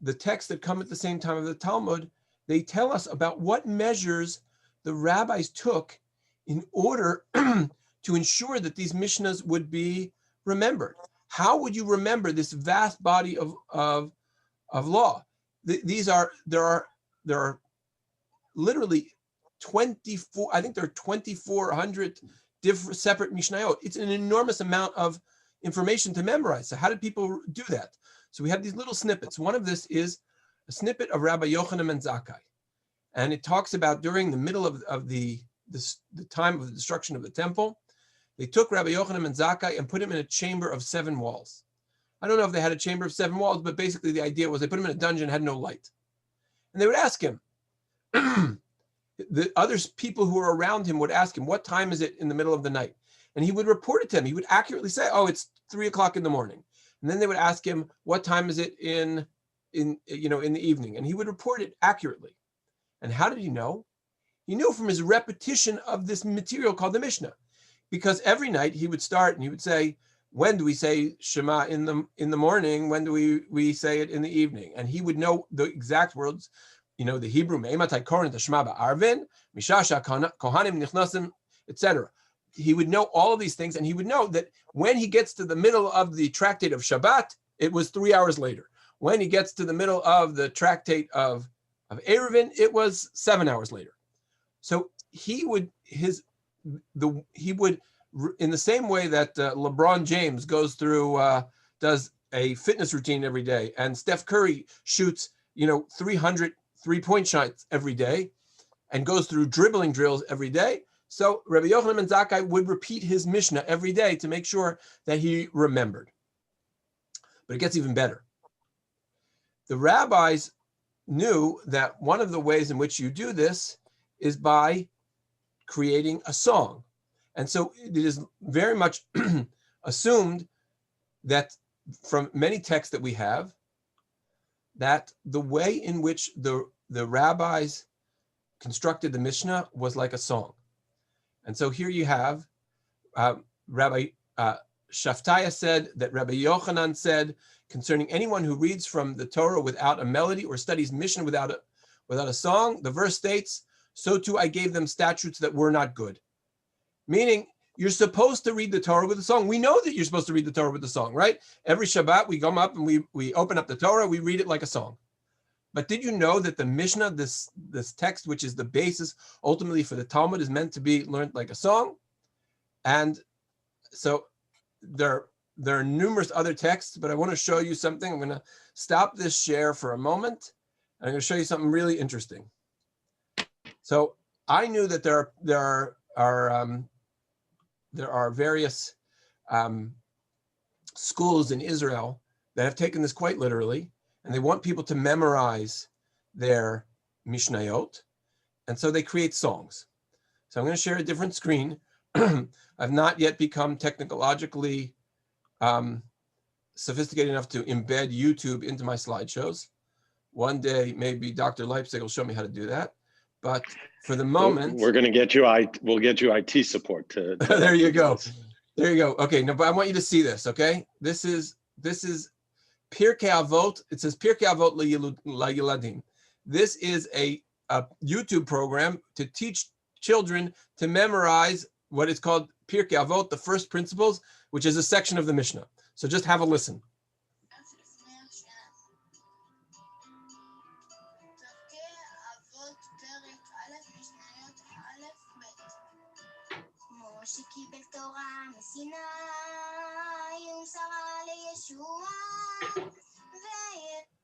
the texts that come at the same time of the Talmud, they tell us about what measures the rabbis took in order to ensure that these Mishnahs would be remembered. How would you remember this vast body of law? There are literally 24, I think there are 2,400 different separate Mishnayot. It's an enormous amount of information to memorize. So how did people do that? So we have these little snippets. One of this is a snippet of Rabbi Yochanan ben Zakkai. And it talks about during the middle of the time of the destruction of the temple, they took Rabbi Yochanan ben Zakkai and put him in a chamber of 7 walls. I don't know if they had a chamber of 7 walls, but basically the idea was they put him in a dungeon, had no light. And they would ask him, the other people who were around him would ask him, what time is it in the middle of the night? And he would report it to them. He would accurately say, oh, it's 3 o'clock in the morning. And then they would ask him, what time is it in the evening? And he would report it accurately. And how did he know? He knew from his repetition of this material called the Mishnah. Because every night he would start and he would say, when do we say Shema in the morning? When do we say it in the evening? And he would know the exact words, the Hebrew, Me'ematai korin Shema ba'arvin, Mishasha kohanim nichnasim, etc. He would know all of these things, and he would know that when he gets to the middle of the tractate of Shabbat, it was 3 hours later. When he gets to the middle of the tractate of Eruvin, it was 7 hours later. So he would, in the same way that LeBron James goes through, does a fitness routine every day, and Steph Curry shoots, 300 3-point shots every day, and goes through dribbling drills every day. So Rabbi Yochanan ben Zakkai would repeat his Mishnah every day to make sure that he remembered. But it gets even better. The rabbis knew that one of the ways in which you do this is by creating a song. And so it is very much assumed that from many texts that we have, that the way in which the rabbis constructed the Mishnah was like a song. And so here you have Rabbi Shaftaya said that Rabbi Yochanan said concerning anyone who reads from the Torah without a melody or studies Mishnah without a song, the verse states, so too I gave them statutes that were not good. Meaning, you're supposed to read the Torah with a song. We know that you're supposed to read the Torah with a song, right? Every Shabbat, we come up and we open up the Torah, we read it like a song. But did you know that the Mishnah, this text, which is the basis ultimately for the Talmud, is meant to be learned like a song? And so there are numerous other texts, but I want to show you something. I'm going to stop this share for a moment, and I'm going to show you something really interesting. So I knew that there are various schools in Israel that have taken this quite literally, and they want people to memorize their Mishnayot, and so they create songs. So I'm going to share a different screen. I've not yet become technologically sophisticated enough to embed YouTube into my slideshows. One day, maybe Dr. Leipzig will show me how to do that. But for the moment, we're going to get you. We'll get you IT support to there you go. There you go. Okay, no, but I want you to see this. Okay, this is Peercow Avot. It says Peercow Avot LaYiladim. This is a YouTube program to teach children to memorize what is called Peercow Avot, the first principles, which is a section of the Mishnah. So just have a listen. שקיבל תורה מסיני ומסרה לישוע.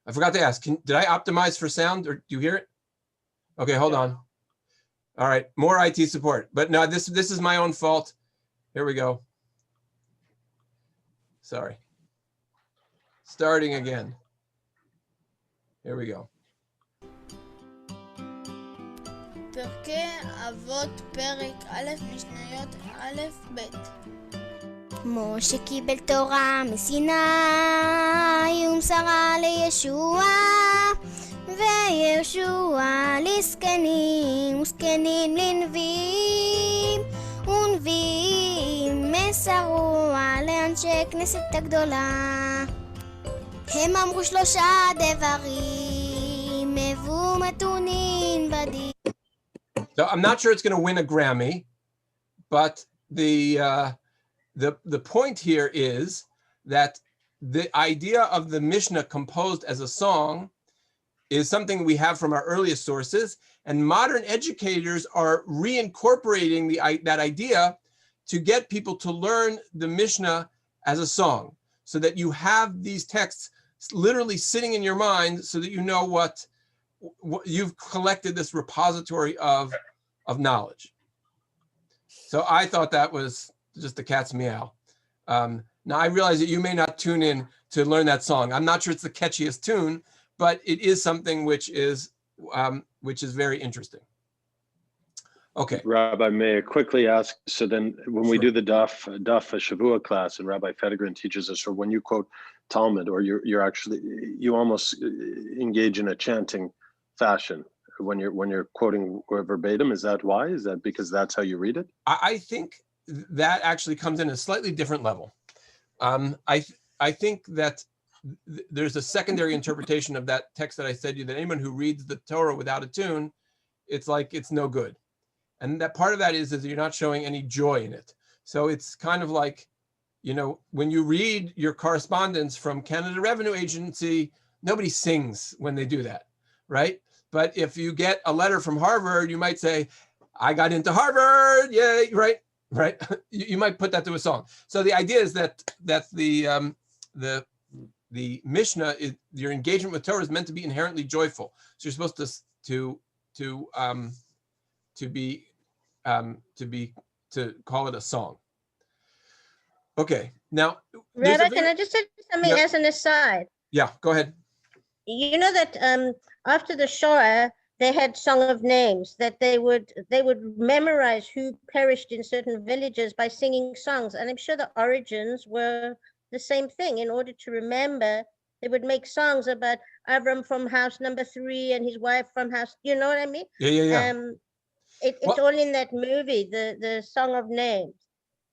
I forgot to ask, did I optimize for sound, or do you hear it? Okay, hold on. All right, more IT support. But no, this is my own fault. Here we go. Sorry. Starting again. Here we go. פרקי אבות פרק א' משניות א' ב' משה קיבל תורה מסיני ומסרה לישוע וישוע לזקנים וזקנים לנביאים ונביאים מסרו לאנשי כנסת הגדולה הם אמרו 3 דברים, הבו מתונין בדין. So I'm not sure it's going to win a Grammy, but the point here is that the idea of the Mishnah composed as a song is something we have from our earliest sources, and modern educators are reincorporating that idea to get people to learn the Mishnah as a song, so that you have these texts literally sitting in your mind, so that you know what you've collected, this repository of knowledge. So I thought that was just a cat's meow. Now I realize that you may not tune in to learn that song. I'm not sure it's the catchiest tune, but it is something which is very interesting. Okay. Rabbi, may I quickly ask, so then when we do the Daf Shavua class and Rabbi Fettigren teaches us, or when you quote Talmud, or you almost engage in a chanting fashion when you're quoting verbatim. Is that why? Is that because that's how you read it? I think that actually comes in a slightly different level. I think that there's a secondary interpretation of that text that I said to you, that anyone who reads the Torah without a tune, it's no good. And that part of that is you're not showing any joy in it. So it's kind of like, when you read your correspondence from Canada Revenue Agency, nobody sings when they do that, right? But if you get a letter from Harvard, you might say, I got into Harvard, yay, right? You might put that to a song. So the idea is that the Mishnah, your engagement with Torah is meant to be inherently joyful. So you're supposed to call it a song. Okay, now Rabbi, can I just say something as an aside? Yeah, go ahead. You know that after the Shoah, they had Song of Names, that they would memorize who perished in certain villages by singing songs, and I'm sure the origins were the same thing. In order to remember, they would make songs about Avram from house number 3 and his wife from house. You know what I mean? Yeah. It's all in that movie, the Song of Names.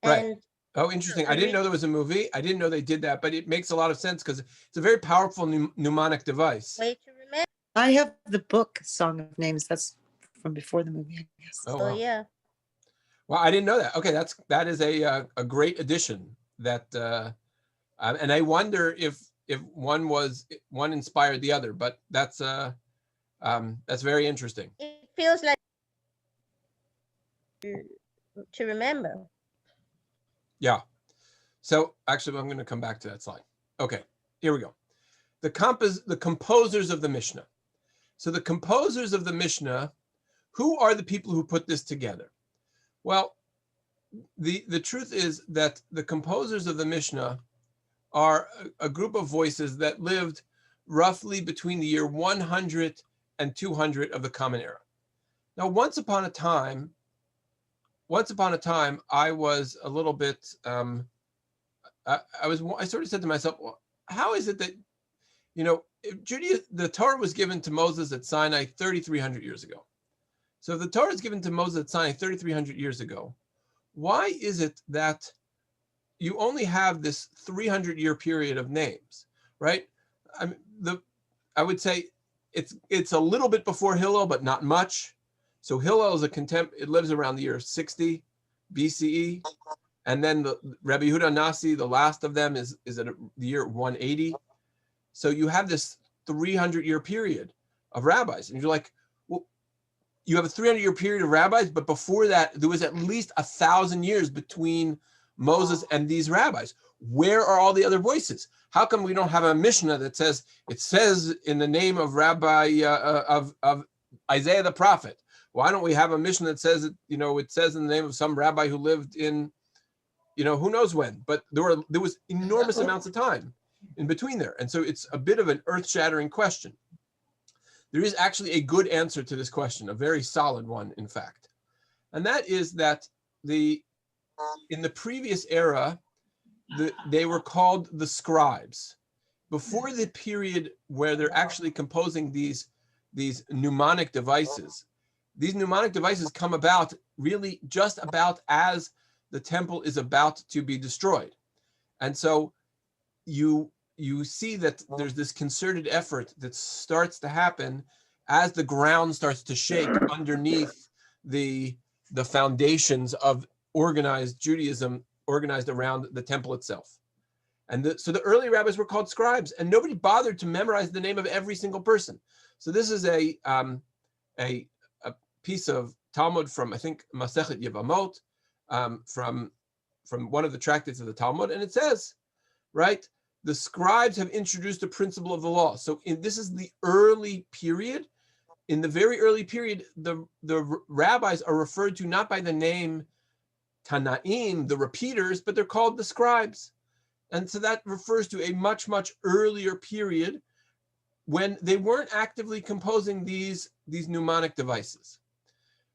Right. And oh, interesting. I didn't know there was a movie. I didn't know they did that, but it makes a lot of sense because it's a very powerful mnemonic device. way to remember. I have the book Song of Names. That's from before the movie, I guess. Oh, Oh wow. yeah. Well, I didn't know that. Okay, that is a great addition. That and I wonder if one inspired the other, but that's very interesting. It feels like to remember. Yeah. So actually, I'm going to come back to that slide. Okay, here we go. The composers of the Mishnah. So the composers of the Mishnah, who are the people who put this together? Well, the truth is that the composers of the Mishnah are a group of voices that lived roughly between the year 100 and 200 of the Common Era. Now, once upon a time, I was a little bit, I sort of said to myself, well, how is it that, the Torah was given to Moses at Sinai 3,300 years ago. So if the Torah is given to Moses at Sinai 3,300 years ago, why is it that you only have this 300-year period of names, right? I would say it's a little bit before Hillel, but not much. So Hillel is it lives around the year 60 BCE. And then the Rabbi Yehuda Nasi, the last of them, is at the year 180. So you have this 300-year period of rabbis. And you're like, well, you have a 300-year period of rabbis, but before that, there was at least 1,000 years between Moses and these rabbis. Where are all the other voices? How come we don't have a Mishnah that says, it says in the name of Rabbi, of Isaiah the prophet? Why don't we have a Mishnah that says, it says in the name of some rabbi who lived in, who knows when, but there was enormous amounts of time in between there. And so it's a bit of an earth-shattering question. There is actually a good answer to this question, a very solid one, in fact. And that is that in the previous era, they were called the Scribes. Before the period where they're actually composing these mnemonic devices, these mnemonic devices come about really just about as the temple is about to be destroyed. And so you you see that there's this concerted effort that starts to happen as the ground starts to shake underneath the foundations of organized Judaism, organized around the temple itself. And so the early rabbis were called scribes, and nobody bothered to memorize the name of every single person. So this is a piece of Talmud from, I think, Masechet Yevamot, from one of the tractates of the Talmud, and it says, right, the scribes have introduced a principle of the law. So this is the early period. In the very early period, the rabbis are referred to not by the name Tanaim, the repeaters, but they're called the scribes. And so that refers to a much, much earlier period when they weren't actively composing these mnemonic devices.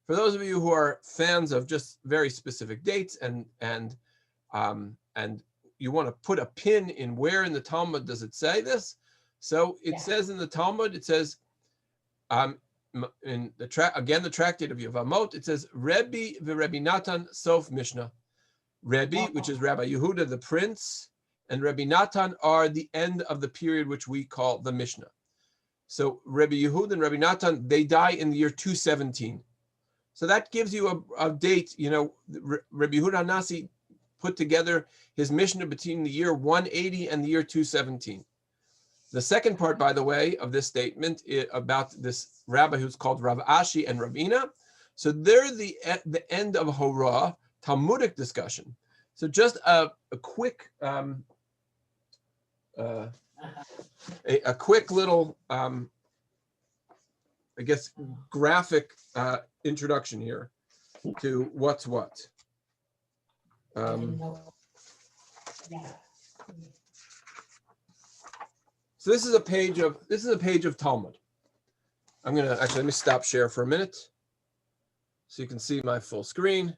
For those of you who are fans of just very specific dates and you want to put a pin in where in the Talmud does it say this? So it says in the Talmud, it says, in the tractate of Yevamot, it says, Rebbe v'Rebbe Natan Sof Mishnah. Rebbe, which is Rabbi Yehuda, the prince, and Rebbe Natan are the end of the period which we call the Mishnah. So Rebbe Yehuda and Rebbe Natan, they die in the year 217. So that gives you a date. You know, Rebbe Yehuda Hanasi put together his Mishnah between the year 180 and the year 217. The second part, by the way, of this statement about this rabbi who's called Rav Ashi and Ravina. So they're the end of Horah, Talmudic discussion. So just a quick quick little, I guess, graphic introduction here to what's what. So this is a page of Talmud. I'm gonna let me stop share for a minute so you can see my full screen.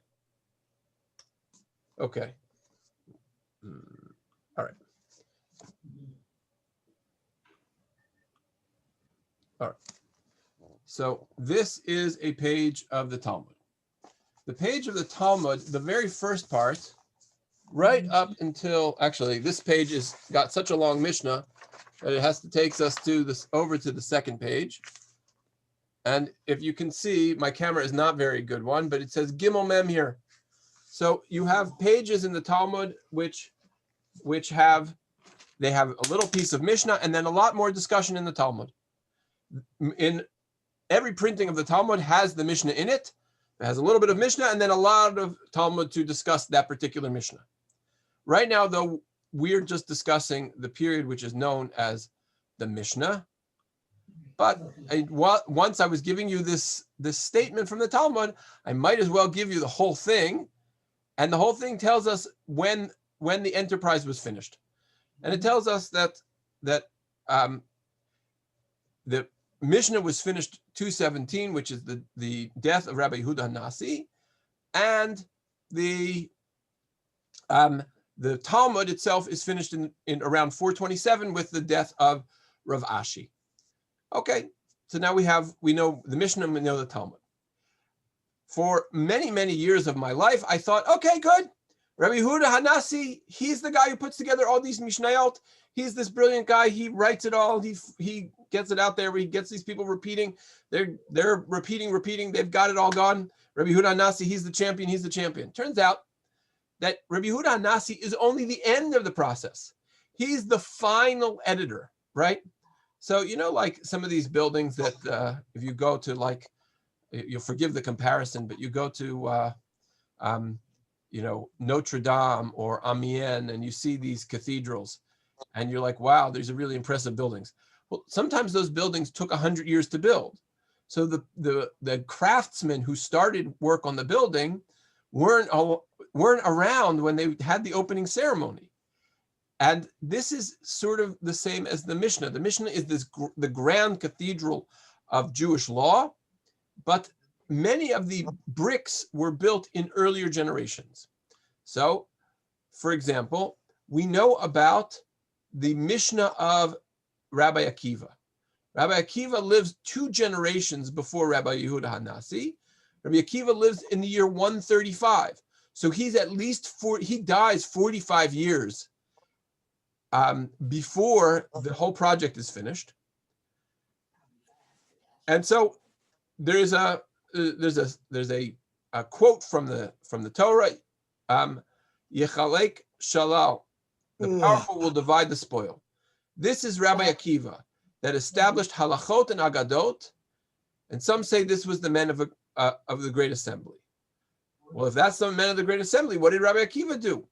Okay. All right. All right. So this is a page of the Talmud. The page of the Talmud, the very first part, right up until, actually, this page has got such a long Mishnah that it has to take us to this over to the second page. And if you can see, my camera is not very good one, but it says Gimel Mem here. So you have pages in the Talmud which have a little piece of Mishnah and then a lot more discussion in the Talmud. In every printing of the Talmud has the Mishnah in it. It has a little bit of Mishnah and then a lot of Talmud to discuss that particular Mishnah. Right now, though, we're just discussing the period which is known as the Mishnah. But once I was giving you this statement from the Talmud, I might as well give you the whole thing. And the whole thing tells us when the enterprise was finished. And it tells us that the Mishnah was finished 217, which is the death of Rabbi Yehuda Hanasi, and the Talmud itself is finished in around 427 with the death of Rav Ashi. Okay, so now we know the Mishnah, we know the Talmud. For many, many years of my life, I thought, okay, good. Rabbi Yehuda Hanasi, he's the guy who puts together all these Mishnayot. He's this brilliant guy. He writes it all. He gets it out there. He gets these people repeating. They're repeating. They've got it all gone. Rabbi Yehuda Hanasi, he's the champion. He's the champion. Turns out that Rabbi Yehuda Hanasi is only the end of the process. He's the final editor, right? So, you know, like some of these buildings that if you go to, like, you'll forgive the comparison, but you go to, Notre Dame or Amiens, and you see these cathedrals, and you're like, wow, these are really impressive buildings. Well, sometimes those buildings took 100 years to build. So the craftsmen who started work on the building weren't around when they had the opening ceremony. And this is sort of the same as the Mishnah. The Mishnah is the grand cathedral of Jewish law, but many of the bricks were built in earlier generations. So, for example, we know about the Mishnah of Rabbi Akiva. Rabbi Akiva lives 2 generations before Rabbi Yehuda Hanasi. Rabbi Akiva lives in the year 135. So he's at least he dies 45 years before the whole project is finished. And so there's a quote from the Torah, Yechalek Shalal, the powerful will divide the spoil. This is Rabbi Akiva that established halachot and agadot, and some say this was the men of the Great Assembly. Well, if that's the men of the Great Assembly, what did Rabbi Akiva do?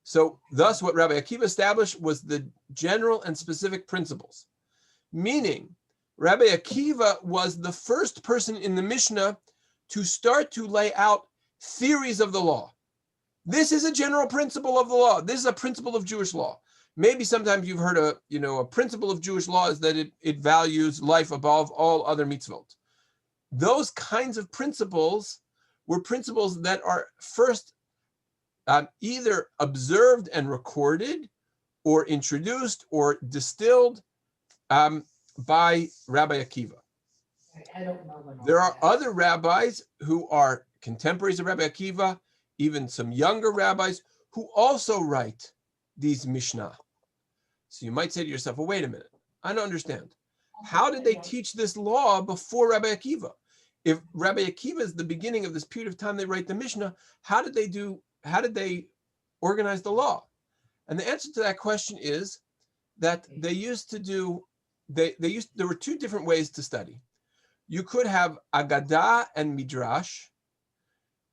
So thus what Rabbi Akiva established was the general and specific principles, meaning Rabbi Akiva was the first person in the Mishnah to start to lay out theories of the law. This is a general principle of the law. This is a principle of Jewish law. Maybe sometimes you've heard a principle of Jewish law is that it values life above all other mitzvot. Those kinds of principles were principles that are first either observed and recorded or introduced or distilled by Rabbi Akiva. There are other rabbis who are contemporaries of Rabbi Akiva, even some younger rabbis who also write these Mishnah. So you might say to yourself, well, wait a minute, I don't understand. How did they teach this law before Rabbi Akiva? If Rabbi Akiva is the beginning of this period of time they write the Mishnah, how did they organize the law? And the answer to that question is that they used to do, there were two different ways to study. You could have Agada and Midrash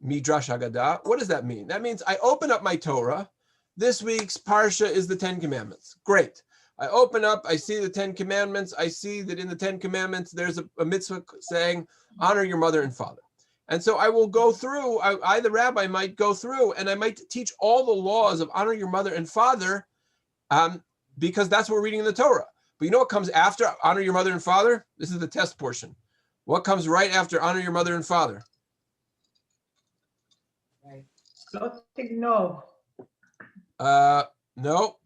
Agada. What does that mean? That means I open up my Torah. This week's Parsha is the 10 Commandments. Great. I open up, I see the 10 Commandments. I see that in the 10 Commandments, there's a mitzvah saying, honor your mother and father. And so I will go through, I, the rabbi, might go through and I might teach all the laws of honor your mother and father because that's what we're reading in the Torah. But you know what comes after honor your mother and father? This is the test portion. What comes right after honor your mother and father? No. No.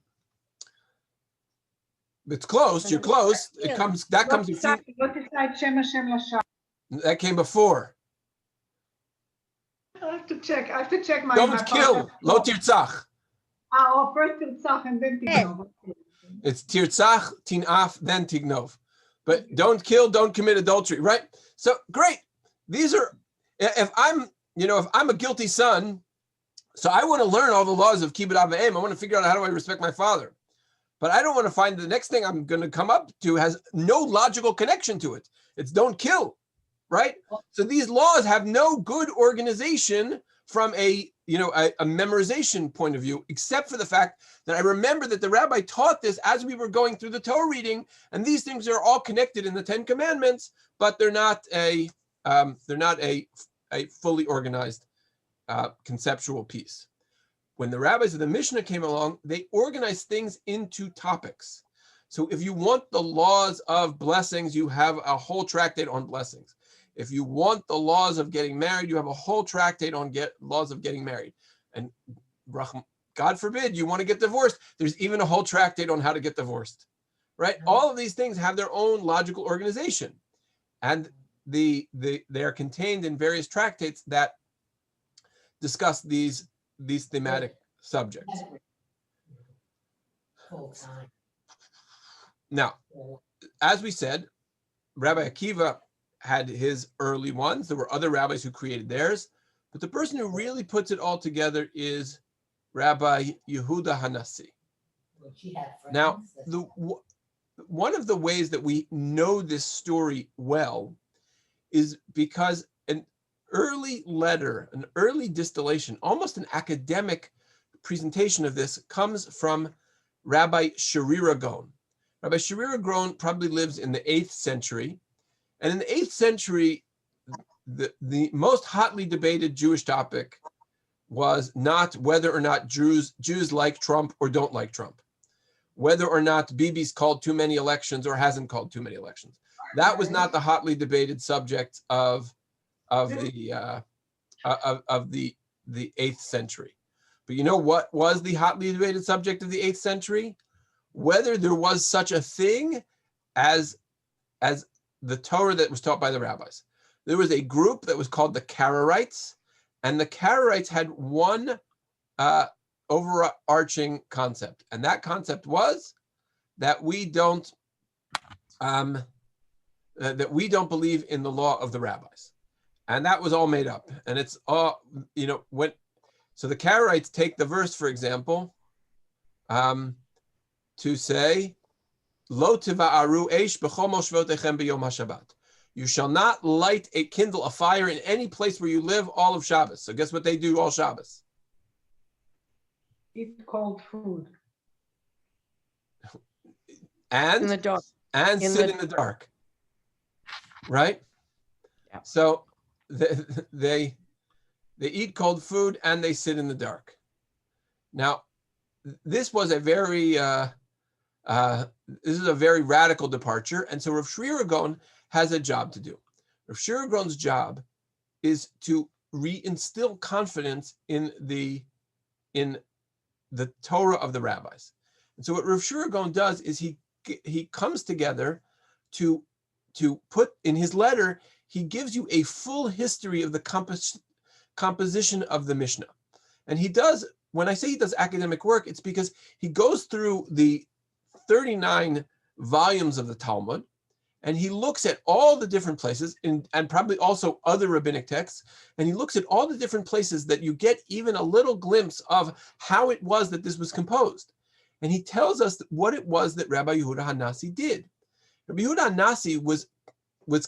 It's close. You're close. It comes. That comes before. That came before. I have to check. my. Don't kill. Lo tirtzach. Oh, first tirtzach and then tignov. It's tirtzach, tinaf, then tignov. But don't kill, don't commit adultery, right? So great. These are. If I'm a guilty son, so I want to learn all the laws of kibbud av v'em. I want to figure out how do I respect my father. But I don't want to find the next thing I'm going to come up to has no logical connection to it. It's don't kill, right? So these laws have no good organization from a memorization point of view, except for the fact that I remember that the rabbi taught this as we were going through the Torah reading, and these things are all connected in the 10 Commandments, but they're not a fully organized conceptual piece. When the rabbis of the Mishnah came along, they organized things into topics. So if you want the laws of blessings, you have a whole tractate on blessings. If you want the laws of getting married, you have a whole tractate on laws of getting married. And God forbid you want to get divorced, there's even a whole tractate on how to get divorced, right? All of these things have their own logical organization. And they are contained in various tractates that discuss these thematic subjects. Now, as we said, Rabbi Akiva had his early ones. There were other rabbis who created theirs, but the person who really puts it all together is Rabbi Yehuda Hanassi. Now, one of the ways that we know this story well is because an early letter, an early distillation, almost an academic presentation of this comes from Rabbi Sharira Gaon. Rabbi Sharira Gaon probably lives in the 8th century. And in the 8th century, the most hotly debated Jewish topic was not whether or not Jews like Trump or don't like Trump, whether or not Bibi's called too many elections or hasn't called too many elections. That was not the hotly debated subject of the 8th century. But you know what was the hotly debated subject of the 8th century? Whether there was such a thing as the Torah that was taught by the rabbis. There was a group that was called the Karaites, and the Karaites had one overarching concept, and that concept was that we don't believe in the law of the rabbis, and that was all made up. And it's all so the Karaites take the verse, for example, to say, "Lo tiva'aru eish b'chol moshvotechem b'yom haShabbat." You shall not light kindle a fire in any place where you live all of Shabbos. So guess what they do all Shabbos? Eat cold food. And In the dark. And sit in the dark. Right? Yeah. So they eat cold food and they sit in the dark. Now, this was a very radical departure, and so Rav Shri Gaon has a job to do. Rav Shri Gaon's job is to reinstill confidence in the Torah of the rabbis. And so what Rav Shri Gaon does is he comes together to put in his letter. He gives you a full history of the composition of the Mishnah, and he does. When I say he does academic work, it's because he goes through the 39 volumes of the Talmud, and he looks at all the different places, and probably also other rabbinic texts, and he looks at all the different places that you get even a little glimpse of how it was that this was composed. And he tells us what it was that Rabbi Yehuda HaNasi did. Rabbi Yehuda HaNasi was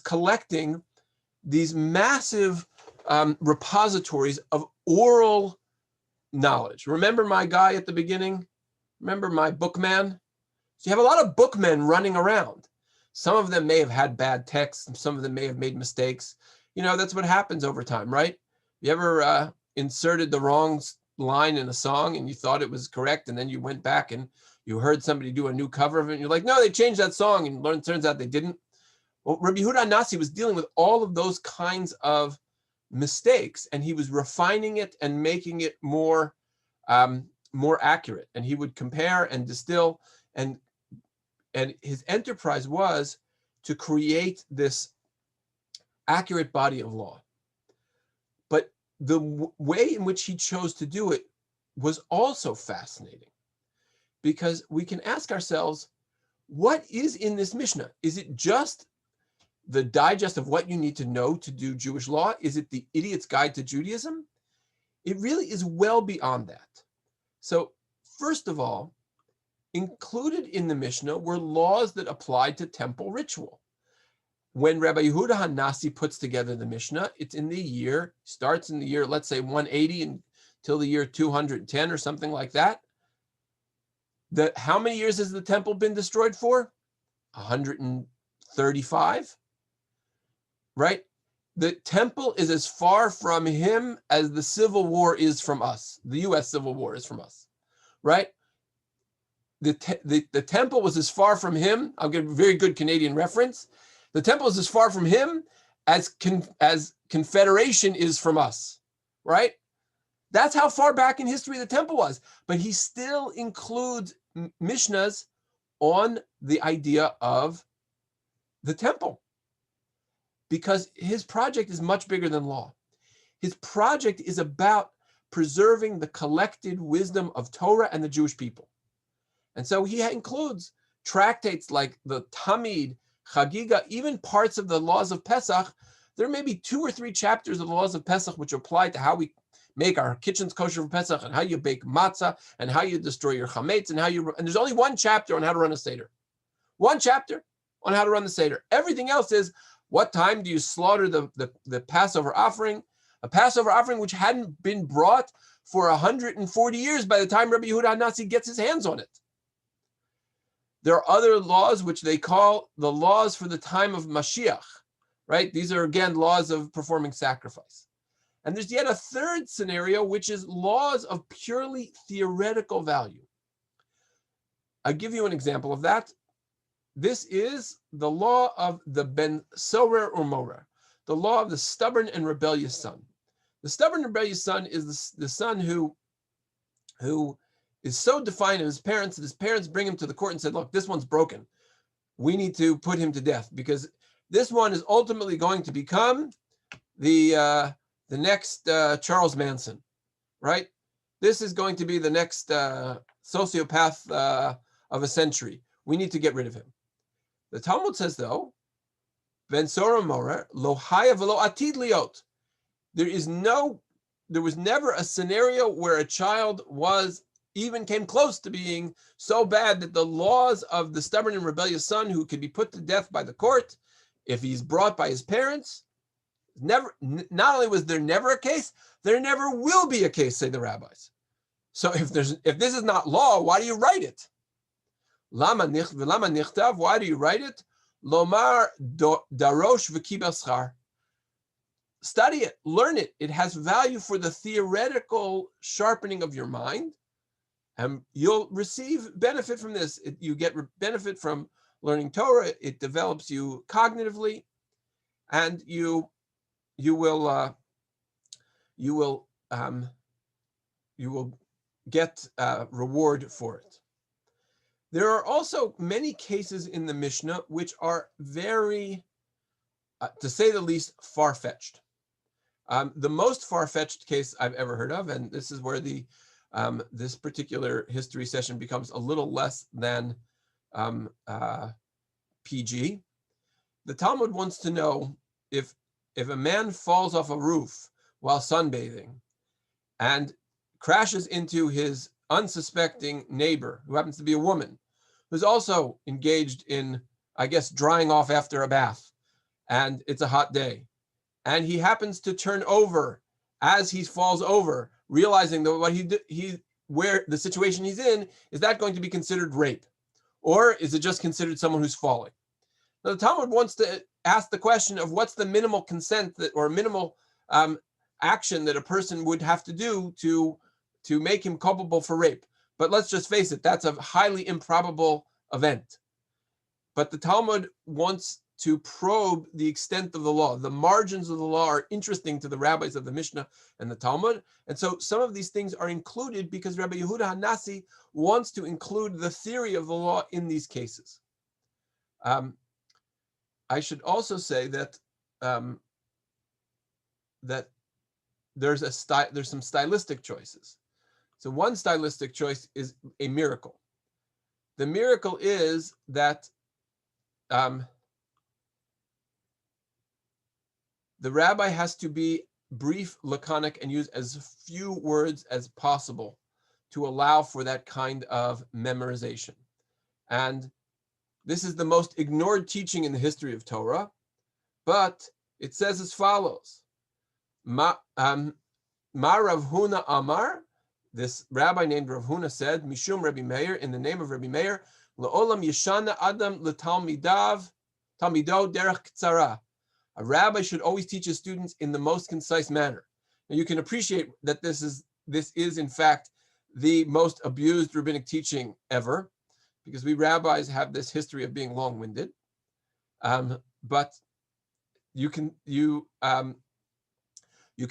collecting these massive repositories of oral knowledge. Remember my guy at the beginning? Remember my bookman? So you have a lot of bookmen running around. Some of them may have had bad texts, and some of them may have made mistakes. That's what happens over time, right? You ever inserted the wrong line in a song and you thought it was correct, and then you went back and you heard somebody do a new cover of it, and you're like, no, they changed that song, and it turns out they didn't. Well, Rabbi Yehuda HaNasi was dealing with all of those kinds of mistakes, and he was refining it and making it more accurate. And he would compare and distill, and his enterprise was to create this accurate body of law. But the way in which he chose to do it was also fascinating, because we can ask ourselves, what is in this Mishnah? Is it just the digest of what you need to know to do Jewish law? Is it the Idiot's Guide to Judaism? It really is well beyond that. So first of all, included in the Mishnah were laws that applied to temple ritual. When Rabbi Yehuda HaNasi puts together the Mishnah, it's starts in the year, let's say 180 until the year 210 or something like that. How many years has the temple been destroyed for? 135, right? The temple is as far from him as the Civil War is from us. The U.S. Civil War is from us, right? The temple was as far from him. I'll give a very good Canadian reference. The temple is as far from him as Confederation is from us, right? That's how far back in history the temple was. But he still includes Mishnahs on the idea of the temple, because his project is much bigger than law. His project is about preserving the collected wisdom of Torah and the Jewish people. And so he includes tractates like the Tamid, Chagiga, even parts of the laws of Pesach. There may be 2 or 3 chapters of the laws of Pesach which apply to how we make our kitchens kosher for Pesach, and how you bake matzah, and how you destroy your chametz, and there's only 1 chapter on how to run a Seder. 1 chapter on how to run the Seder. Everything else is, what time do you slaughter the Passover offering? A Passover offering which hadn't been brought for 140 years by the time Rabbi Yehuda HaNasi gets his hands on it. There are other laws which they call the laws for the time of Mashiach, right? These are, again, laws of performing sacrifice. And there's yet a third scenario, which is laws of purely theoretical value. I'll give you an example of that. This is the law of the Ben Sorer or Morer, the law of the stubborn and rebellious son. The stubborn and rebellious son is the son who is so defiant of his parents that his parents bring him to the court and said, look, this one's broken. We need to put him to death, because this one is ultimately going to become the next Charles Manson, right? this is going to be the next sociopath of a century. We need to get rid of him. The Talmud says, though, Ben Sora Morer, lo haya velo atid liot. There was never a scenario where a child even came close to being so bad that the laws of the stubborn and rebellious son who could be put to death by the court, if he's brought by his parents, not only was there never a case, there never will be a case, say the rabbis. So if this is not law, why do you write it? Lama nichtav, why do you write it? Lomar darosh v'kibel schar. Study it, learn it. It has value for the theoretical sharpening of your mind, and you'll receive benefit from this. You get benefit from learning Torah. It develops you cognitively, and you will get reward for it. There are also many cases in the Mishnah which are very, to say the least, far-fetched. The most far-fetched case I've ever heard of, and this is where this particular history session becomes a little less than PG. The Talmud wants to know if a man falls off a roof while sunbathing and crashes into his unsuspecting neighbor, who happens to be a woman, who's also engaged in, I guess, drying off after a bath, and it's a hot day, and he happens to turn over as he falls over, realizing that what where the situation he's in, is that going to be considered rape, or is it just considered someone who's falling? Now, the Talmud wants to ask the question of what's the minimal consent or minimal action that a person would have to do to make him culpable for rape. But let's just face it, that's a highly improbable event. But the Talmud wants to probe the extent of the law. The margins of the law are interesting to the rabbis of the Mishnah and the Talmud. And so some of these things are included because Rabbi Yehuda HaNasi wants to include the theory of the law in these cases. I should also say that that there's some stylistic choices. So one stylistic choice is a miracle. The miracle is that the rabbi has to be brief, laconic, and use as few words as possible to allow for that kind of memorization. And this is the most ignored teaching in the history of Torah, but it says as follows. Ma Rav Huna Amar, this rabbi named Rav Huna said, Mishum Rabbi Meir, in the name of Rabbi Meir, La'olam Yeshana Adam L'Talmidav, Talmido Derech Ktsara. A rabbi should always teach his students in the most concise manner. Now you can appreciate that this is in fact the most abused rabbinic teaching ever, because we rabbis have this history of being long-winded. But you can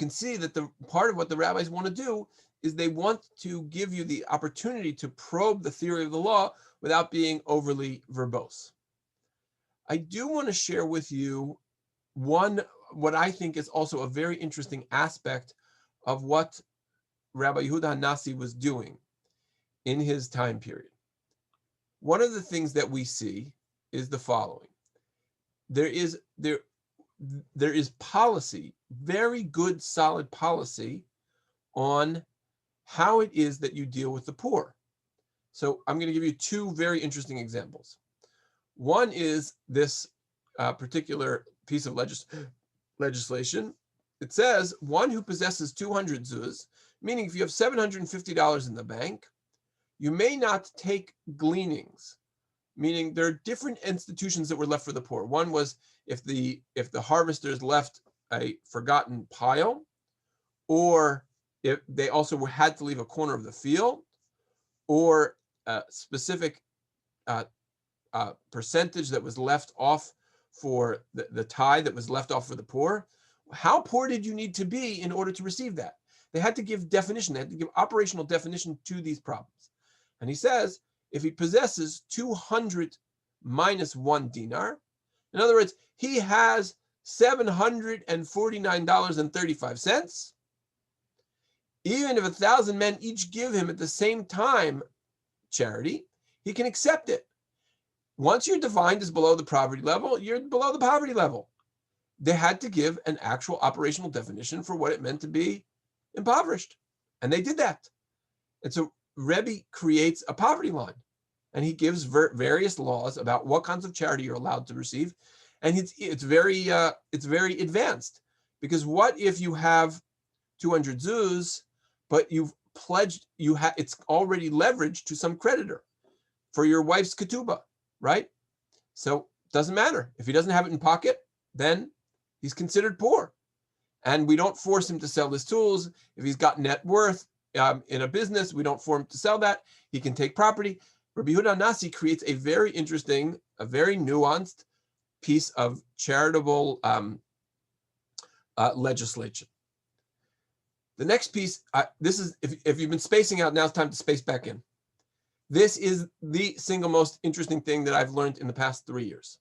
see that the part of what the rabbis want to do is they want to give you the opportunity to probe the theory of the law without being overly verbose. I do want to share with you what I think is also a very interesting aspect of what Rabbi Yehuda HaNasi was doing in his time period. One of the things that we see is the following. There is policy, very good, solid policy on how it is that you deal with the poor. So I'm going to give you two very interesting examples. One is this particular piece of legislation. It says one who possesses 200 zuz, meaning if you have $750 in the bank, you may not take gleanings, meaning there are different institutions that were left for the poor. One was if the harvesters left a forgotten pile, or if they also had to leave a corner of the field, or a specific percentage that was left off for the tithe that was left off for the poor. How poor did you need to be in order to receive that? They had to give definition, they had to give operational definition to these problems. And he says, if he possesses 200 minus 1 dinar, in other words, he has $749.35. even if 1,000 men each give him at the same time charity, he can accept it. Once you're defined as below the poverty level, you're below the poverty level. They had to give an actual operational definition for what it meant to be impoverished. And they did that. And so Rebbe creates a poverty line, and he gives various laws about what kinds of charity you're allowed to receive. And it's very advanced, because what if you have 200 zuz, but you've pledged, it's already leveraged to some creditor for your wife's ketubah, right? So it doesn't matter. If he doesn't have it in pocket, then he's considered poor. And we don't force him to sell his tools. If he's got net worth in a business, we don't force him to sell that. He can take property. Rabbi Yehuda Nasi creates a very interesting, a very nuanced piece of charitable legislation. The next piece, this is, if you've been spacing out, now it's time to space back in. This is the single most interesting thing that I've learned in the past 3 years.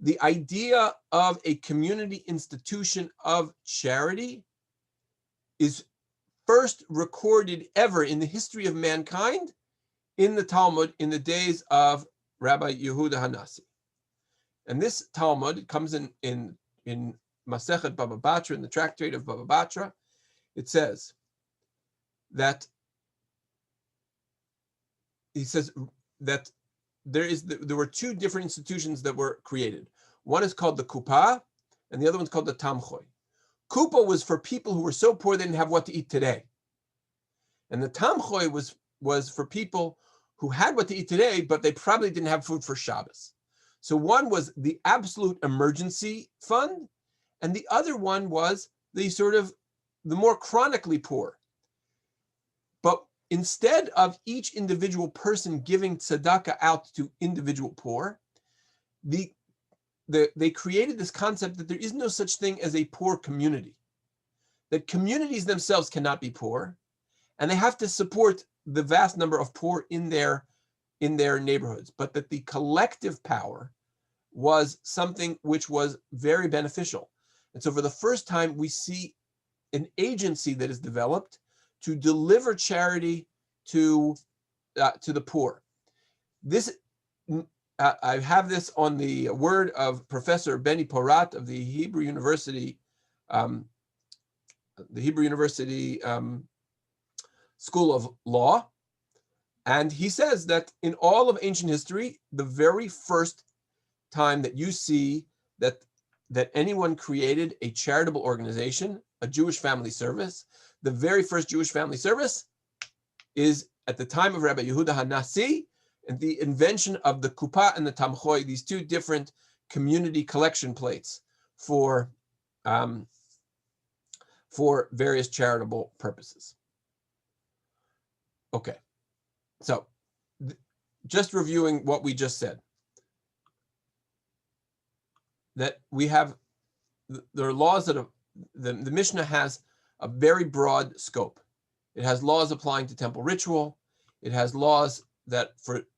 The idea of a community institution of charity is first recorded ever in the history of mankind in the Talmud in the days of Rabbi Yehuda Hanasi. And this Talmud comes in Masechet Baba Batra, in the tractate of Baba Batra. It says that, he says that there were two different institutions that were created. One is called the Kupa, and the other one's called the Tamchoy. Kupa was for people who were so poor they didn't have what to eat today. And the Tamchoy was for people who had what to eat today, but they probably didn't have food for Shabbos. So one was the absolute emergency fund, and the other one was the more chronically poor. But instead of each individual person giving tzedakah out to individual poor, they created this concept that there is no such thing as a poor community, that communities themselves cannot be poor, and they have to support the vast number of poor in their neighborhoods, but that the collective power was something which was very beneficial. And so for the first time, we see an agency that is developed to deliver charity to the poor. This, I have this on the word of Professor Benny Porat of the Hebrew University, School of Law, and he says that in all of ancient history, the very first time that you see that anyone created a charitable organization, a Jewish family service, the very first Jewish family service is at the time of Rabbi Yehuda Hanasi, and the invention of the Kupa and the Tamchoy, these two different community collection plates for various charitable purposes. Okay, so just reviewing what we just said, that we have, there are laws that the Mishnah has a very broad scope. It has laws applying to temple ritual. It has laws that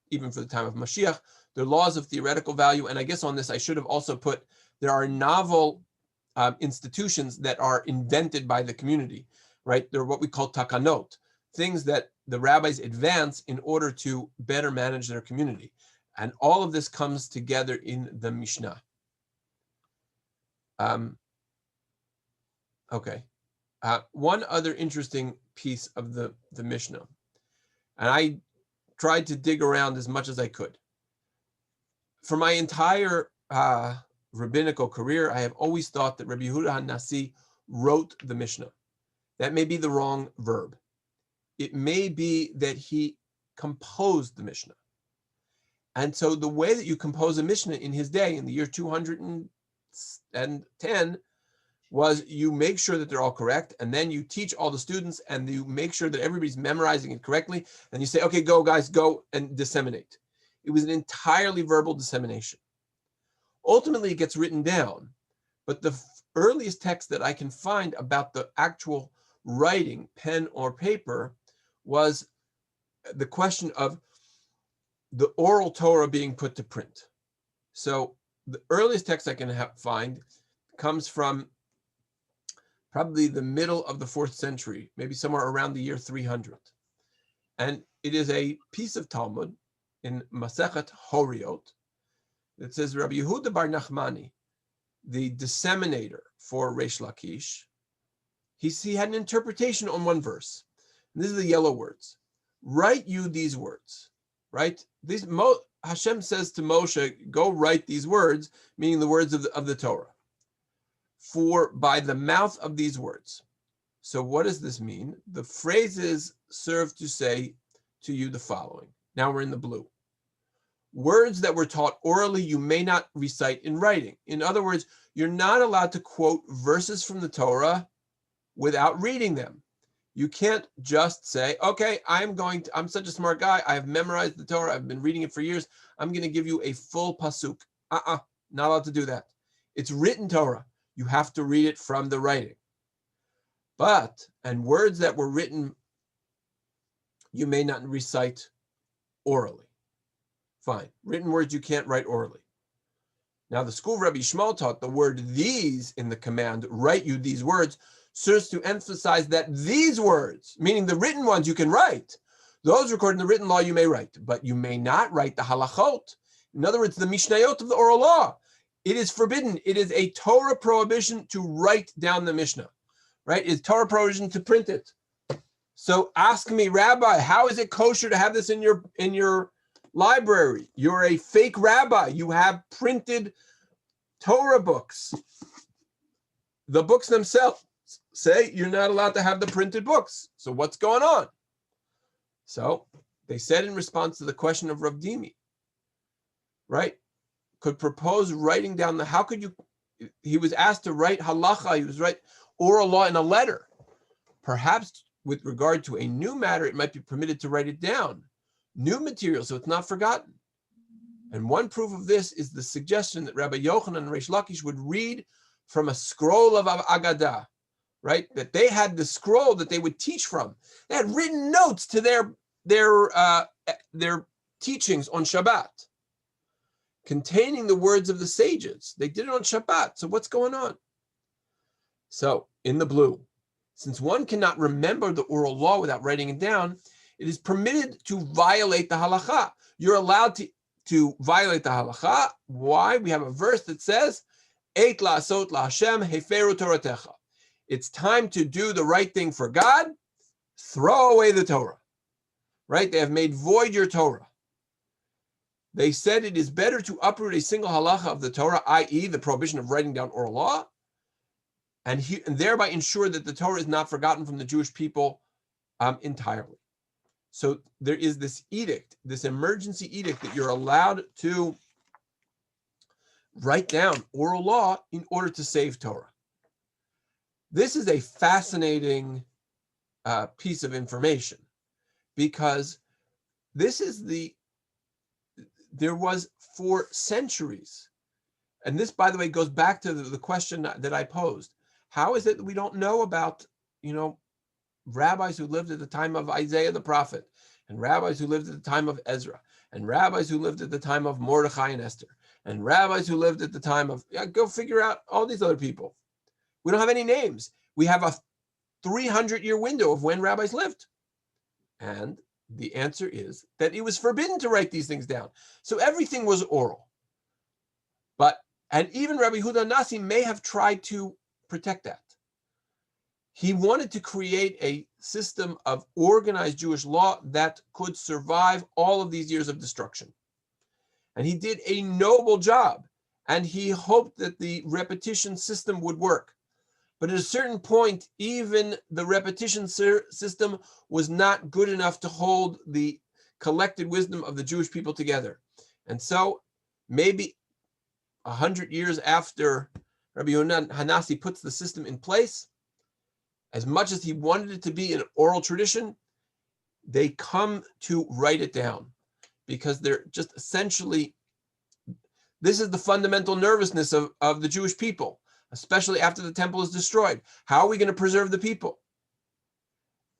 even for the time of Mashiach, there are laws of theoretical value. And I guess on this, I should have also put, there are novel institutions that are invented by the community, right? They're what we call takanot, things that the rabbis advance in order to better manage their community. And all of this comes together in the Mishnah. Okay. One other interesting piece of the Mishnah, and I tried to dig around as much as I could. For my entire rabbinical career, I have always thought that Rabbi Yehuda HaNasi wrote the Mishnah. That may be the wrong verb. It may be that he composed the Mishnah. And so the way that you compose a Mishnah in his day, in the year 210, was you make sure that they're all correct, and then you teach all the students, and you make sure that everybody's memorizing it correctly, and you say, okay, go guys, go and disseminate. It was an entirely verbal dissemination. Ultimately, it gets written down, but the earliest text that I can find about the actual writing, pen or paper, was the question of the oral Torah being put to print. So the earliest text I can find comes from probably the middle of the 4th century, maybe somewhere around the year 300. And it is a piece of Talmud in Masechet Horiot that says Rabbi Yehuda bar Nachmani, the disseminator for Reish Lakish, he had an interpretation on one verse. And this is the yellow words. Write you these words, right? Hashem says to Moshe, go write these words, meaning the words of the Torah, for by the mouth of these words. So what does this mean? The phrases serve to say to you the following. Now we're in the blue. Words that were taught orally, you may not recite in writing. In other words, you're not allowed to quote verses from the Torah without reading them. You can't just say, okay, I'm such a smart guy. I have memorized the Torah. I've been reading it for years. I'm going to give you a full pasuk. Not allowed to do that. It's written Torah. You have to read it from the writing. And words that were written, you may not recite orally. Fine. Written words you can't write orally. Now, the school of Rabbi Shmuel taught the word these in the command, write you these words, serves to emphasize that these words, meaning the written ones you can write, those recorded in the written law you may write, but you may not write the halachot. In other words, the Mishnayot of the oral law. It is forbidden. It is a Torah prohibition to write down the Mishnah, right? It's Torah prohibition to print it. So ask me, Rabbi, how is it kosher to have this in your library? You're a fake rabbi. You have printed Torah books. The books themselves say you're not allowed to have the printed books. So what's going on? So they said in response to the question of Rav Dimi, right? Could propose writing down how could you, he was asked to write halacha, he was write oral law in a letter. Perhaps with regard to a new matter, it might be permitted to write it down. New material, so it's not forgotten. And one proof of this is the suggestion that Rabbi Yochanan and Reish Lakish would read from a scroll of Agada, right? That they had the scroll that they would teach from. They had written notes to their teachings on Shabbat, containing the words of the sages. They did it on Shabbat. So what's going on? So in the blue, since one cannot remember the oral law without writing it down, it is permitted to violate the halacha. You're allowed to violate the halacha. Why? We have a verse that says, Eit la'asot la'Hashem heferu toratecha. It's time to do the right thing for God. Throw away the Torah. Right? They have made void your Torah. They said it is better to uproot a single halacha of the Torah, i.e. the prohibition of writing down oral law, and thereby ensure that the Torah is not forgotten from the Jewish people entirely. So there is this edict, this emergency edict, that you're allowed to write down oral law in order to save Torah. This is a fascinating piece of information, because there was for centuries, and this, by the way, goes back to the question that I posed. How is it that we don't know about, rabbis who lived at the time of Isaiah the prophet, and rabbis who lived at the time of Ezra, and rabbis who lived at the time of Mordechai and Esther, and rabbis who lived at the time of, go figure out all these other people. We don't have any names. We have a 300-year window of when rabbis lived. And the answer is that it was forbidden to write these things down. So everything was oral. And even Rabbi Yehuda Nasi may have tried to protect that. He wanted to create a system of organized Jewish law that could survive all of these years of destruction. And he did a noble job. And he hoped that the repetition system would work. But at a certain point, even the repetition system was not good enough to hold the collected wisdom of the Jewish people together. And so maybe 100 years after Rabbi Yehuda Hanasi puts the system in place, as much as he wanted it to be an oral tradition, they come to write it down, because they're just essentially, this is the fundamental nervousness of the Jewish people, especially after the temple is destroyed. How are we going to preserve the people?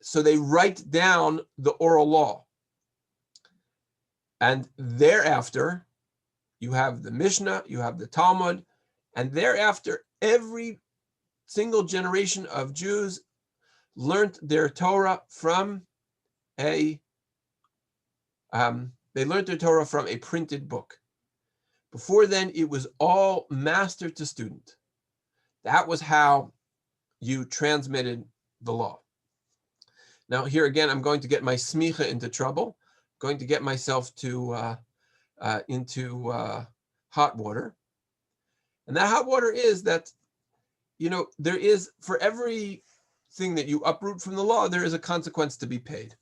So they write down the oral law. And thereafter, you have the Mishnah, you have the Talmud, and thereafter, every single generation of Jews learned their Torah from a printed book. Before then, it was all master to student. That was how you transmitted the law. Now, here again, I'm going to get my smicha into trouble. I'm going to get myself into hot water. And that hot water is that, there is, for every thing that you uproot from the law, there is a consequence to be paid.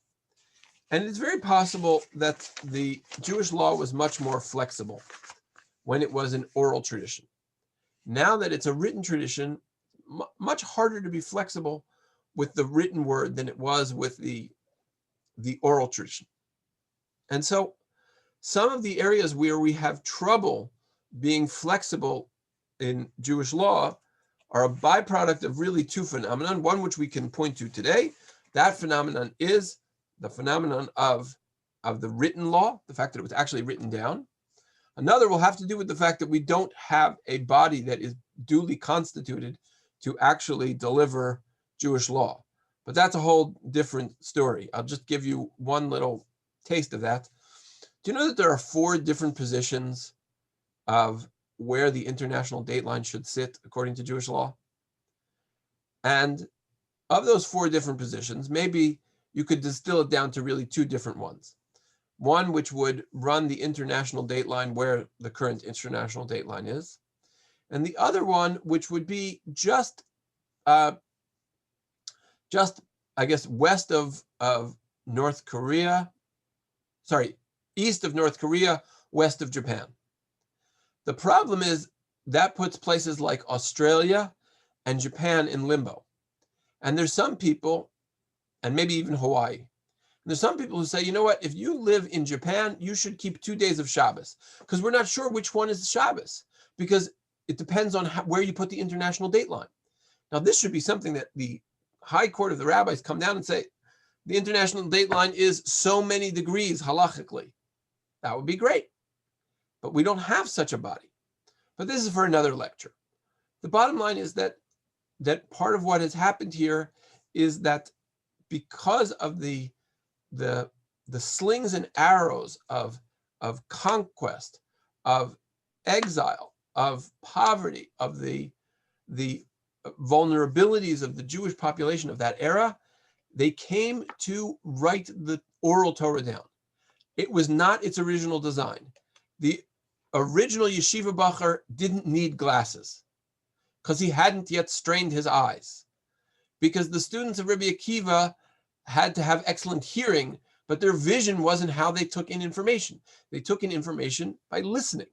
And it's very possible that the Jewish law was much more flexible when it was an oral tradition. Now that it's a written tradition, much harder to be flexible with the written word than it was with the oral tradition. And so some of the areas where we have trouble being flexible in Jewish law are a byproduct of really two phenomena. One which we can point to today. That phenomenon is the phenomenon of the written law, the fact that it was actually written down. Another will have to do with the fact that we don't have a body that is duly constituted to actually deliver Jewish law. But that's a whole different story. I'll just give you one little taste of that. Do you know that there are 4 different positions of where the international dateline should sit according to Jewish law? And of those 4 different positions, maybe you could distill it down to really 2 different ones. One which would run the international dateline where the current international dateline is, and the other one which would be just I guess west of North Korea, east of North Korea, west of Japan. The problem is that puts places like Australia and Japan in limbo. And there's some people, and maybe even Hawaii, there's some people who say, you know what, if you live in Japan, you should keep 2 days of Shabbos, because we're not sure which one is Shabbos, because it depends on where you put the international dateline. Now, this should be something that the High Court of the Rabbis come down and say, the international dateline is so many degrees halachically. That would be great. But we don't have such a body. But this is for another lecture. The bottom line is that part of what has happened here is that because of the slings and arrows of conquest, of exile, of poverty, of the vulnerabilities of the Jewish population of that era, they came to write the oral Torah down. It was not its original design. The original yeshiva bacher didn't need glasses because he hadn't yet strained his eyes. Because the students of Rabbi Akiva had to have excellent hearing, but their vision wasn't how they took in information. They took in information by listening,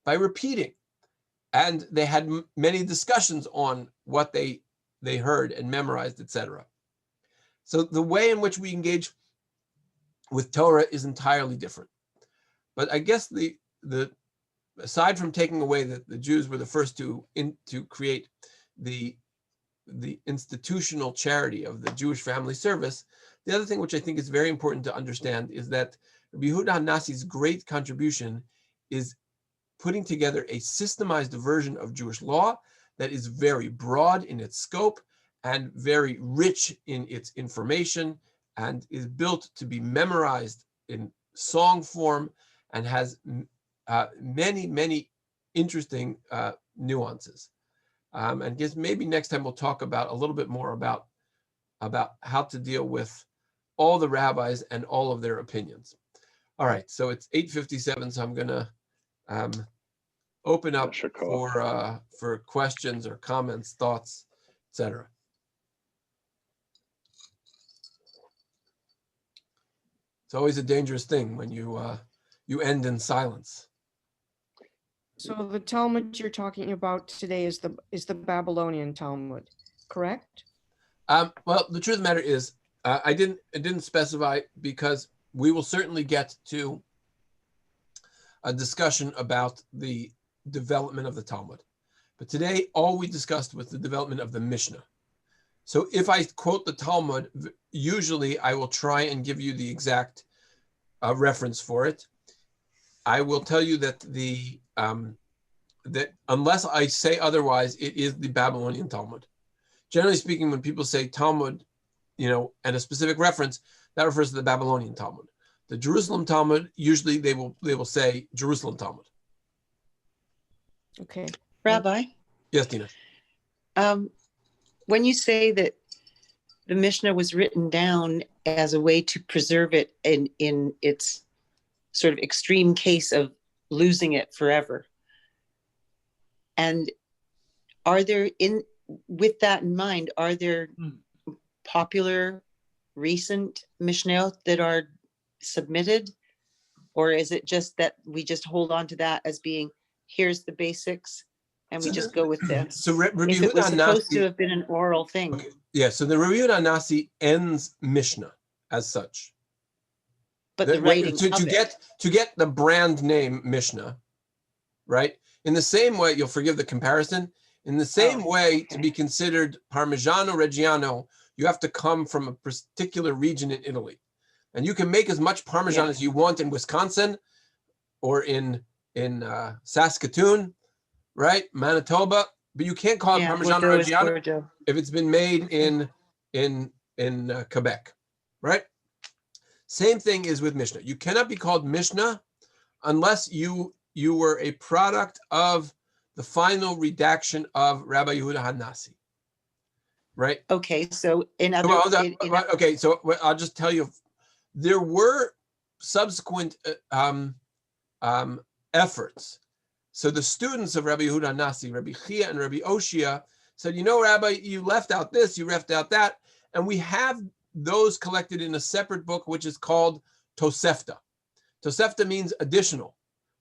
by repeating. And they had many discussions on what they heard and memorized, etc. So the way in which we engage with Torah is entirely different. But I guess the aside from taking away that the Jews were the first to create the institutional charity of the Jewish family service, the other thing which I think is very important to understand is that Rabbi Yehuda HaNasi's great contribution is putting together a systemized version of Jewish law that is very broad in its scope and very rich in its information and is built to be memorized in song form and has many, many interesting nuances. And guess maybe next time we'll talk about a little bit more about how to deal with all the rabbis and all of their opinions. All right, so it's 8:57, so I'm gonna open up for questions or comments, thoughts, etc. It's always a dangerous thing when you end in silence. So the Talmud you're talking about today is the Babylonian Talmud, correct? Well, the truth of the matter is, I didn't specify because we will certainly get to a discussion about the development of the Talmud. But today, all we discussed was the development of the Mishnah. So if I quote the Talmud, usually I will try and give you the exact reference for it. I will tell you that that unless I say otherwise, it is the Babylonian Talmud. Generally speaking, when people say Talmud, and a specific reference, that refers to the Babylonian Talmud. The Jerusalem Talmud, usually they will say Jerusalem Talmud. Okay. Rabbi, Yes, Tina. when you say that the Mishnah was written down as a way to preserve it in its sort of extreme case of losing it forever, and with that in mind, are there popular recent Mishnayot that are submitted, or is it just that we just hold on to that as being, here's the basics and we just go with this? So Rabbi If it was Yehuda supposed to Nasi, have been an oral thing. okay, yeah. So the Rabbi Yehuda Nasi ends Mishnah as such. But the writing to get the brand name Mishnah, right? In the same way, you'll forgive the comparison. In the same way, to be considered Parmigiano Reggiano, you have to come from a particular region in Italy, and you can make as much Parmesan as you want in Wisconsin, or in Saskatoon, right? Manitoba, but you can't call it Parmigiano Reggiano if it's been made in Quebec, right? Same thing is with Mishnah. You cannot be called Mishnah unless you were a product of the final redaction of Rabbi Yehuda HaNasi, right? Okay, so so I'll just tell you, there were subsequent efforts. So the students of Rabbi Yehuda HaNasi, Rabbi Chia and Rabbi Oshia, said, Rabbi, you left out this, you left out that, and we have those collected in a separate book, which is called Tosefta. Tosefta means additional,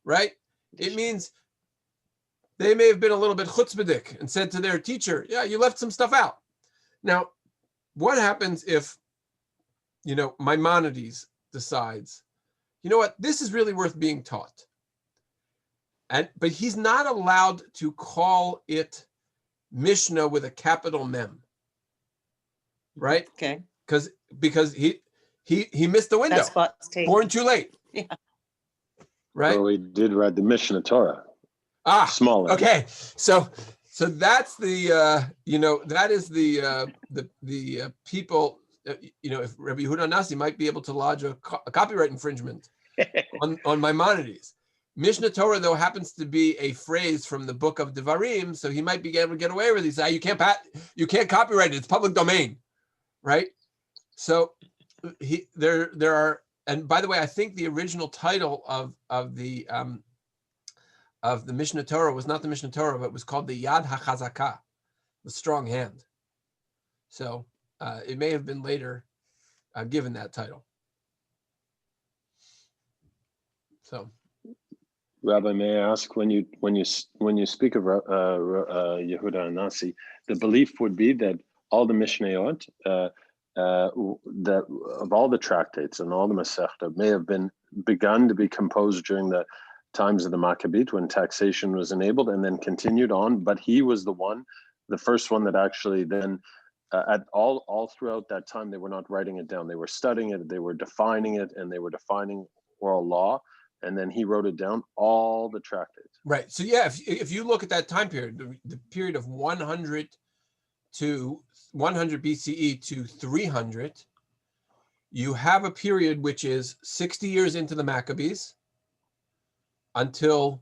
right? It means they may have been a little bit chutzpahdik and said to their teacher, yeah, you left some stuff out. Now, what happens if, Maimonides decides, you know what, this is really worth being taught. But he's not allowed to call it Mishnah with a capital Mem, right? Okay. Because he missed the window. Born too late. Yeah. Right. Well, we did write the Mishnah Torah. Smaller. Okay. So that's the that is the people. If Rabbi Yehuda HaNasi might be able to lodge a copyright infringement on Maimonides. Mishnah Torah, though, happens to be a phrase from the book of Devarim, so he might be able to get away with it. He said, you can't copyright it; it's public domain, right? So there are, and by the way, I think the original title of the Mishnah Torah was not the Mishnah Torah, but it was called the Yad HaChazakah, the strong hand. So it may have been later given that title. So, Rabbi, may I ask, when you speak of Yehuda HaNasi, the belief would be that all the Mishnayot, that of all the tractates and all the Masechta may have been begun to be composed during the times of the Maccabite when taxation was enabled, and then continued on. But he was the first one that actually then, at all throughout that time, they were not writing it down. They were studying it, they were defining it, and they were defining oral law. And then he wrote it down, all the tractates. Right. So yeah, if you look at that time period, the period of 100 BCE to 300, you have a period which is 60 years into the Maccabees until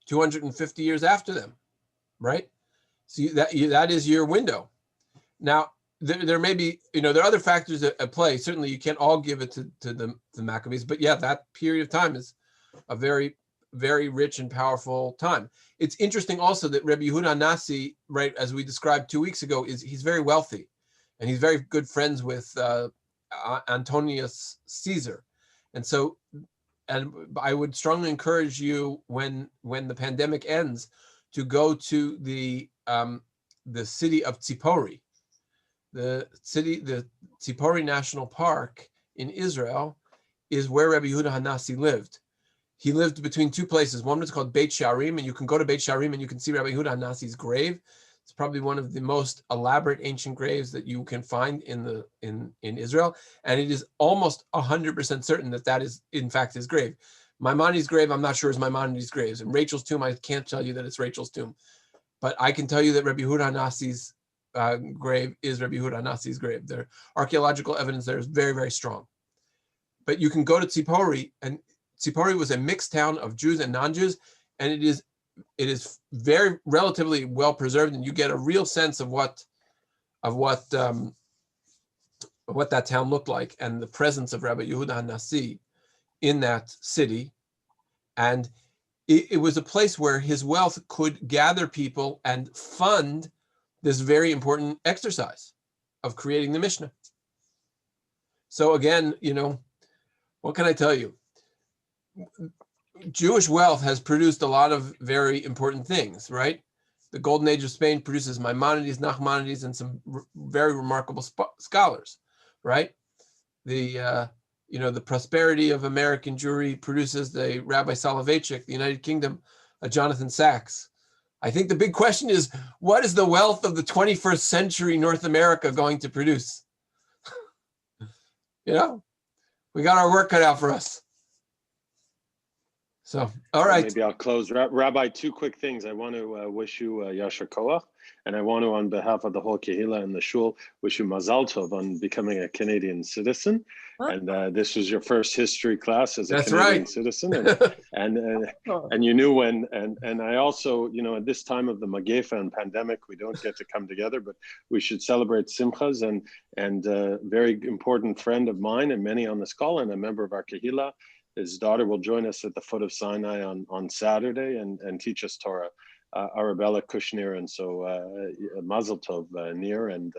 250 years after them, right? So that is your window. Now, there may be, there are other factors at play. Certainly, you can't all give it to the Maccabees, but yeah, that period of time is a very, very rich and powerful time. It's interesting also that Rabbi Yehuda HaNasi, right, as we described 2 weeks ago, he's very wealthy, and he's very good friends with Antonius Caesar, and I would strongly encourage you when the pandemic ends to go to the city of Tzipori. The Tzipori National Park in Israel is where Rabbi Yehuda HaNasi lived. He lived between two places. One was called Beit Sharim, and you can go to Beit Sharim and you can see Rabbi Yehuda HaNasi's grave. It's probably one of the most elaborate ancient graves that you can find in Israel, and it is almost 100% certain that is in fact his grave. Maimonides' grave, I'm not sure is Maimonides' grave, and Rachel's tomb, I can't tell you that it's Rachel's tomb, but I can tell you that Rabbi Yehuda HaNasi's grave is Rabbi Yehuda Nasi's grave. Their archaeological evidence there is very, very strong. But you can go to Tzipori, and Tzipori was a mixed town of Jews and non-Jews, and it is very relatively well preserved, and you get a real sense of what that town looked like, and the presence of Rabbi Yehuda Nasi in that city. And it was a place where his wealth could gather people and fund this very important exercise of creating the Mishnah. So again, what can I tell you? Jewish wealth has produced a lot of very important things, right? The Golden Age of Spain produces Maimonides, Nachmanides, and some very remarkable scholars, right? The prosperity of American Jewry produces the Rabbi Soloveitchik, the United Kingdom, Jonathan Sacks. I think the big question is, what is the wealth of the 21st century North America going to produce? We got our work cut out for us. So, all right. Maybe I'll close. Rabbi, two quick things. I want to wish you Yasher Koach, and I want to, on behalf of the whole Kehillah and the Shul, wish you Mazal Tov on becoming a Canadian citizen. What? And this was your first history class as a That's Canadian right. citizen, and you knew when. And I also, at this time of the Magefa and pandemic, we don't get to come together, but we should celebrate Simchas. And a very important friend of mine and many on this call, and a member of our Kehillah. His daughter will join us at the foot of Sinai on Saturday and teach us Torah, Arabella Kushner. And so Mazel Tov, Nir, and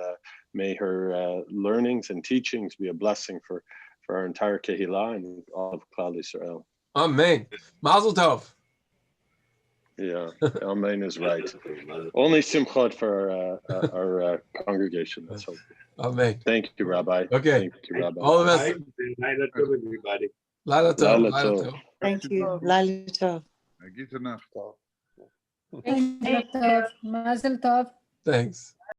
may her learnings and teachings be a blessing for our entire Kehillah and all of Klal Yisrael. Amen. Mazel Tov. Yeah, Amen is right. Only Simchot for our congregation. Let's hope. Amen. Thank you, Rabbi. Okay. Thank you, Rabbi. All of us. Laila Tov, everybody. Laila Tov. Laila Laila Tov. Tov. Thank you. Laila Tov. Gute Nacht. Thanks.